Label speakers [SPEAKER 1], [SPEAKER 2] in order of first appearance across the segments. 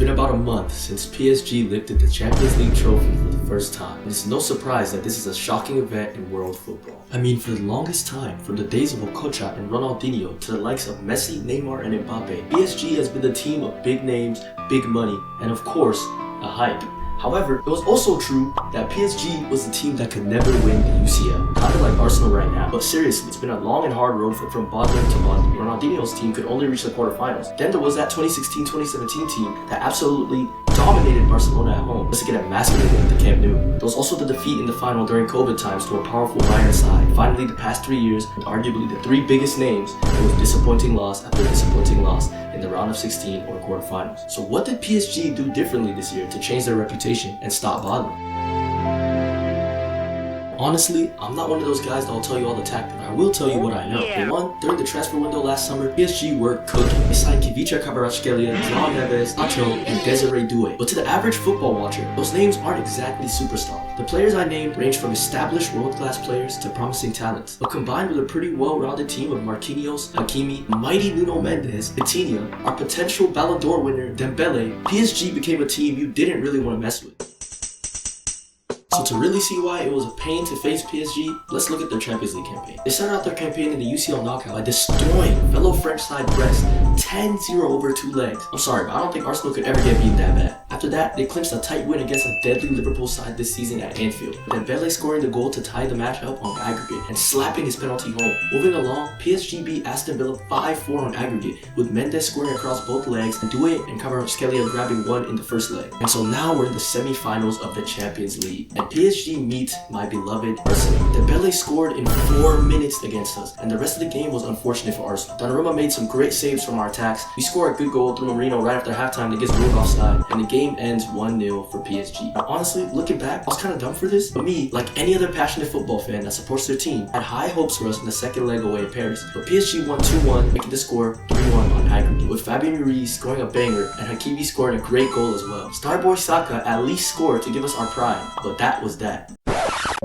[SPEAKER 1] been about a month since PSG lifted the Champions League trophy for the first time. It's no surprise that this is a shocking event in world football. I mean, for the longest time, from the days of Okocha and Ronaldinho to the likes of Messi, Neymar, and Mbappe, PSG has been the team of big names, big money, and of course, a hype. However, it was also true that PSG was the team that could never win the UCL, kind of like Arsenal right now. But seriously, it's been a long and hard road from Bodmin to Bodmin. Ronaldinho's team could only reach the quarterfinals. Then there was that 2016-2017 team that absolutely dominated Barcelona at home just to get emasculated at the Camp Nou. There was also the defeat in the final during COVID times to a powerful Bayern side. Finally, the past 3 years, with arguably the three biggest names, it was disappointing loss after disappointing loss in the round of 16 or quarterfinals. So what did PSG do differently this year to change their reputation and stop bothering? Honestly, I'm not one of those guys that'll tell you all the tactics. I will tell you what I know. For one, during the transfer window last summer, PSG were cooking. They signed Kivicha Kvaratskhelia, João Neves, Nacho, and Desiree Doué. But to the average football watcher, those names aren't exactly superstars. The players I named range from established world-class players to promising talents. But combined with a pretty well-rounded team of Marquinhos, Hakimi, mighty Nuno Mendes, Vitinha, our potential Ballon d'Or winner Dembele, PSG became a team you didn't really want to mess with. So to really see why it was a pain to face PSG, let's look at their Champions League campaign. They started out their campaign in the UCL knockout by destroying fellow French side Brest 10-0 over 2 legs. I'm sorry, but I don't think Arsenal could ever get beaten that bad. After that, they clinched a tight win against a deadly Liverpool side this season at Anfield, with Dembele scoring the goal to tie the match up on aggregate and slapping his penalty home. Moving along, PSG beat Aston Villa 5-4 on aggregate, with Mendes scoring across both legs and Doué and Kvaratskhelia grabbing one in the first leg. And so now we're in the semi-finals of the Champions League, and PSG meet my beloved Arsenal. Dembele scored in 4 minutes against us, and the rest of the game was unfortunate for Arsenal. Donnarumma made some great saves from our attacks. We score a good goal through Marino right after halftime that gets ruled offside, and the game ends 1-0 for PSG. Now honestly, looking back, I was kind of dumb for this, but me, like any other passionate football fan that supports their team, had high hopes for us in the second leg away in Paris. But PSG won 2-1, making the score 3-1 on aggregate, with Fabien Ruiz scoring a banger and Hakimi scoring a great goal as well. Starboy Saka at least scored to give us our pride, but that was that.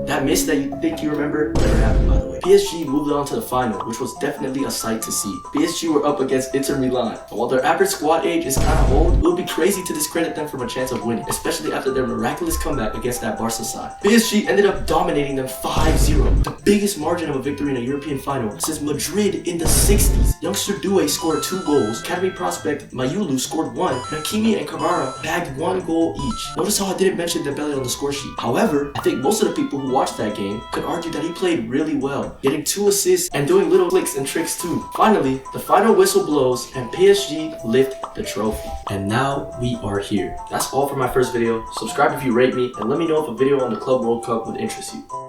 [SPEAKER 1] That miss that you think you remember never happened, by the way. PSG moved on to the final, which was definitely a sight to see. PSG were up against Inter Milan, and while their average squad age is kind of old, it would be crazy to discredit them from a chance of winning, especially after their miraculous comeback against that Barca side. PSG ended up dominating them 5-0, the biggest margin of a victory in a European final since Madrid in the 60s. Youngster Doué scored 2 goals, Academy prospect Mayulu scored 1, and Hakimi and Kvara bagged 1 goal each. Notice how I didn't mention Dembele on the score sheet. However, I think most of the people who watched that game could argue that he played really well, getting 2 assists and doing little flicks and tricks too. Finally, the final whistle blows and PSG lift the trophy. And now we are here. That's all for my first video. Subscribe if you rate me and let me know if a video on the Club World Cup would interest you.